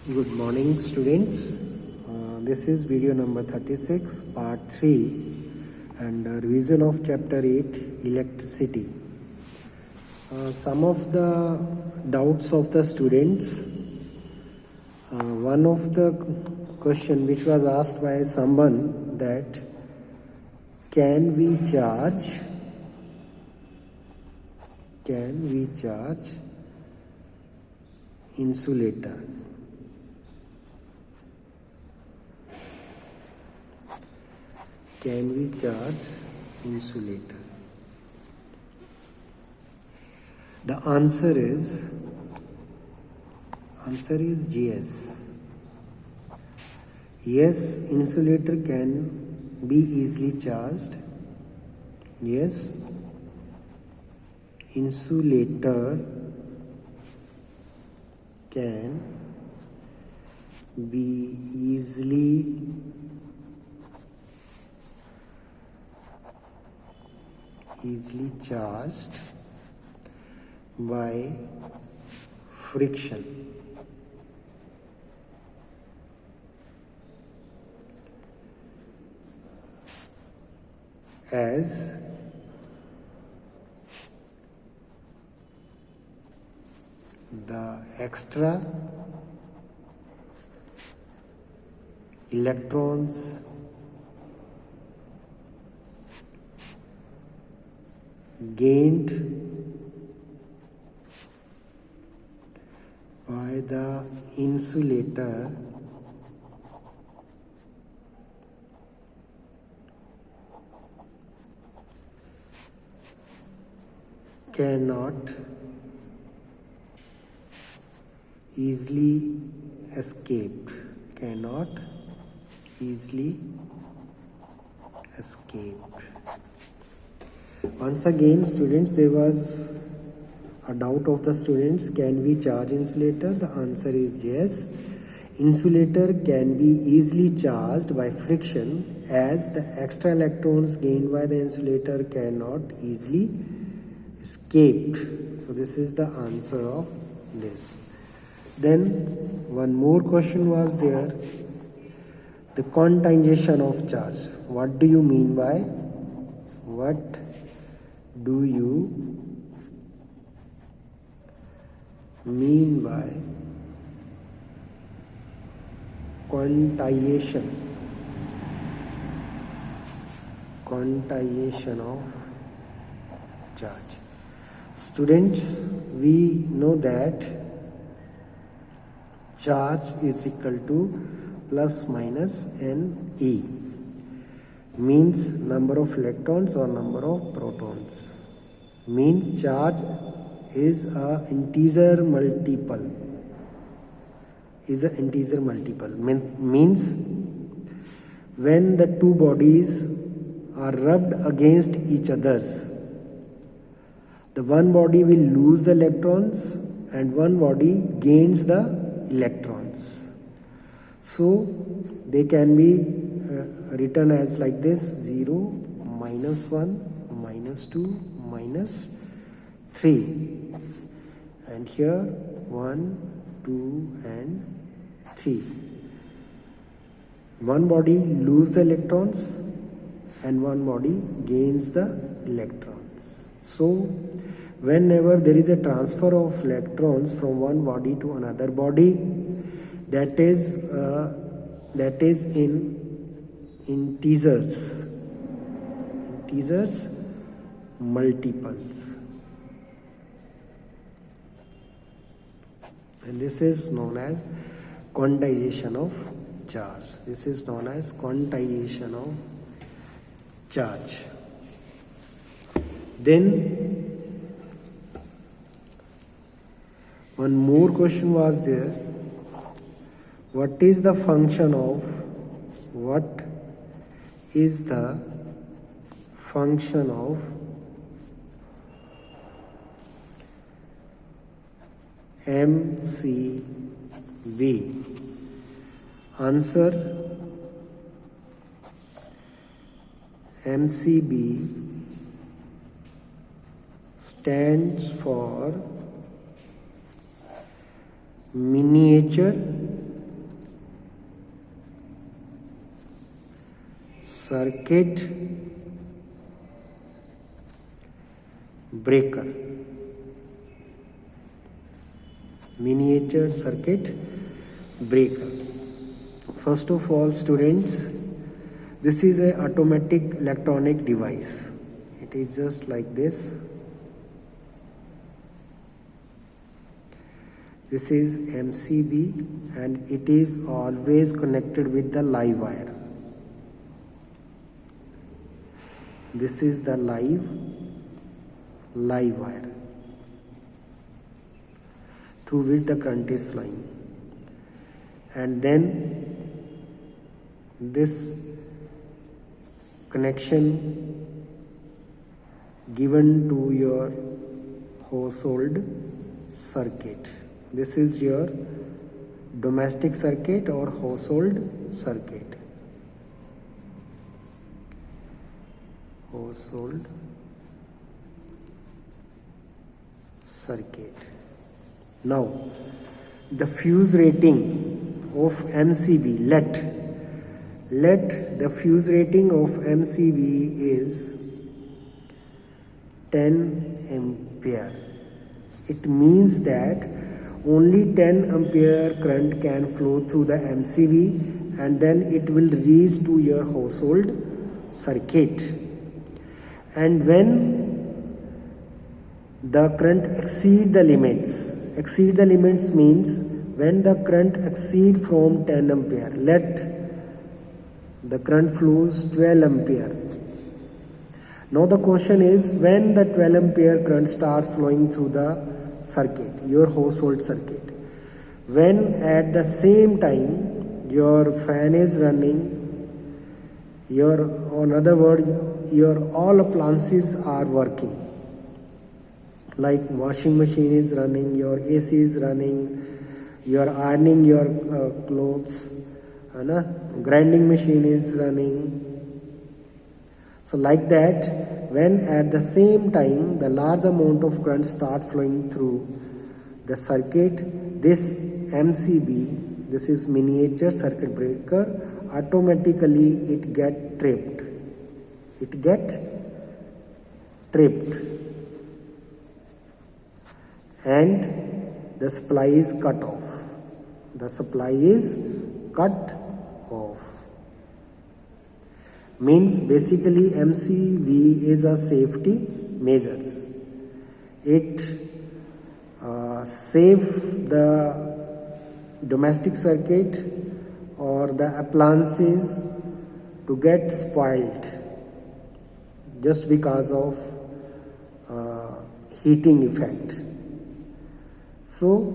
Good morning, students. This is video number 36, part 3, and revision of chapter 8, electricity. Some of the doubts of the students. One of the question which was asked by someone that can we charge insulator? Can we charge insulator? The answer is yes. Yes, insulator can be easily charged. Yes, insulator can be easily charged by friction. As the extra electrons gained by the insulator cannot easily escape. Once again, students, there was a doubt of the students, can we charge insulator? The answer is yes. Insulator can be easily charged by friction as the extra electrons gained by the insulator cannot easily escape. So this is the answer of this. Then one more question was there. The quantization of charge. What do you mean by? What do you mean by quantization of charge? Students, we know that charge is equal to plus minus Ne, means number of electrons or number of protons. Means charge is a integer multiple. Means when the two bodies are rubbed against each others, the one body will lose the electrons and one body gains the electrons. So they can be written as like this: 0, minus 1, minus 2, minus 3, and here 1, 2 and 3. One body loses the electrons and one body gains the electrons. So whenever there is a transfer of electrons from one body to another body, that is in integers multiples, and this is known as quantization of charge. Then one more question was there. What is the function of MCB? Answer: MCB stands for miniature circuit breaker. Miniature circuit breaker. First of all, students, this is a automatic electronic device. It is just like this. This is MCB and it is always connected with the live wire. This is the live wire through which the current is flowing, and then this connection given to your household circuit. This is your domestic circuit or household circuit. Household circuit. Now, the fuse rating of MCB, let the fuse rating of MCB is 10 ampere. It means that only 10 ampere current can flow through the MCB and then it will reach to your household circuit. And when the current exceed the limits means when the current exceed from 10 ampere, let the current flows 12 ampere. Now the question is, when the 12 ampere current starts flowing through the circuit, your household circuit, when at the same time your fan is running, in other words, your all appliances are working, like washing machine is running, your AC is running, you are ironing your clothes, grinding machine is running. So like that, when at the same time the large amount of current start flowing through the circuit, this MCB, this is miniature circuit breaker, automatically it get tripped. And the supply is cut off. Means basically MCB is a safety measures. It save the domestic circuit or the appliances to get spoiled just because of heating effect. So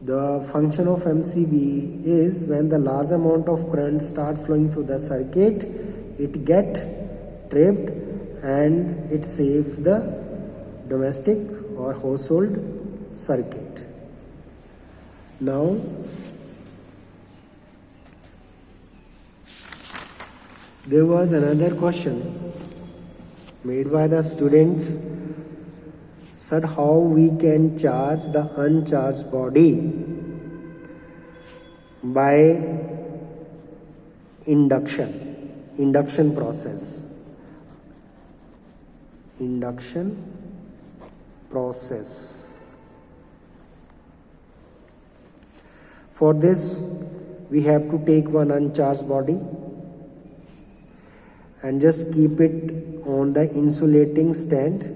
the function of MCB is when the large amount of current start flowing through the circuit, it get tripped and it saves the domestic or household circuit. Now there was another question made by the students. Sir, how we can charge the uncharged body by induction process. For this, we have to take one uncharged body and just keep it on the insulating stand,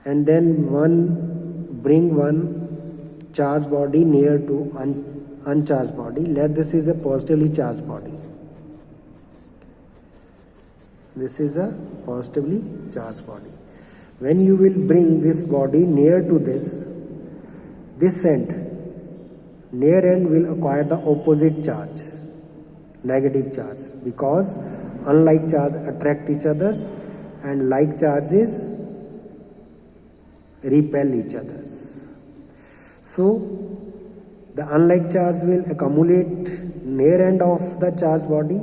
and then bring one charged body near to uncharged body. Let this is a positively charged body. This is a positively charged body. When you will bring this body near to this end, near end will acquire the opposite charge, negative charge, because unlike charge attract each others and like charges repel each others. So the unlike charge will accumulate near end of the charged body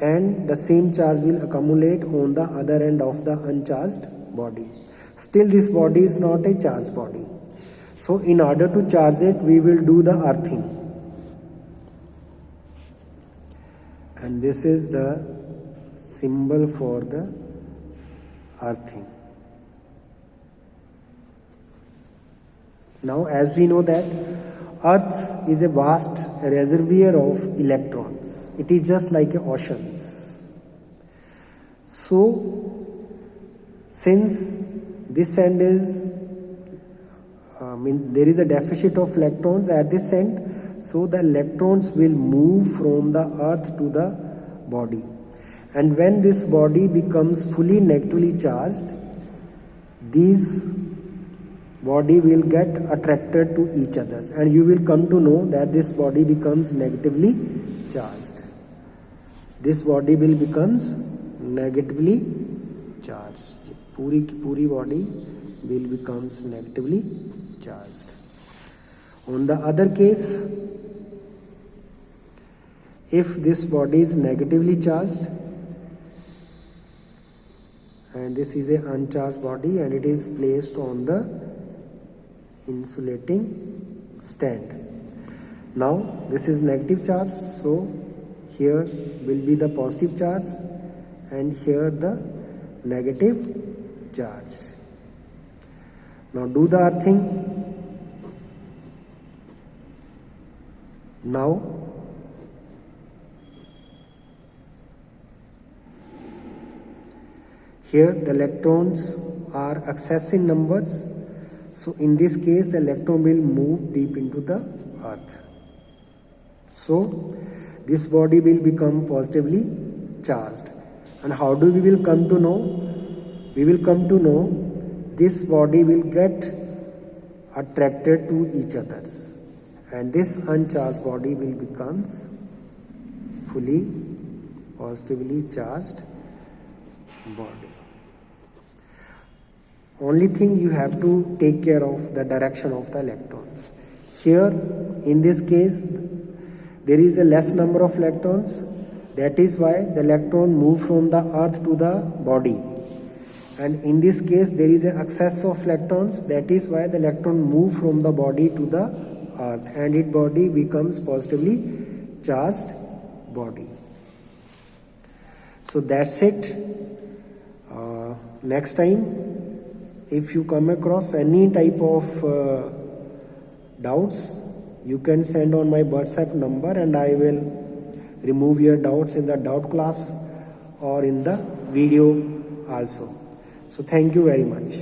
and the same charge will accumulate on the other end of the uncharged body. Still this body is not a charged body. So in order to charge it, we will do the earthing. and this is the symbol for the earthing. Now, as we know that Earth is a vast reservoir of electrons. It is just like oceans. So, since this end is, there is a deficit of electrons at this end, so the electrons will move from the Earth to the body. And when this body becomes fully negatively charged, these body will get attracted to each other, and you will come to know that this body becomes negatively charged. This body will becomes negatively charged. Puri body will becomes negatively charged. On the other case, if this body is negatively charged and this is a uncharged body and it is placed on the insulating stand. Now this is negative charge, so here will be the positive charge and here the negative charge. Now do the earthing. Now here the electrons are excess in numbers. So in this case, the electron will move deep into the earth. So this body will become positively charged. And how do we will come to know? We will come to know this body will get attracted to each other. And this uncharged body will becomes fully positively charged body. Only thing you have to take care of the direction of the electrons. Here in this case there is a less number of electrons, that is why the electron move from the earth to the body, and in this case there is an excess of electrons, that is why the electron move from the body to the earth and its body becomes positively charged body. So that's it. Next time, if you come across any type of doubts, you can send on my WhatsApp number and I will remove your doubts in the doubt class or in the video also. So thank you very much.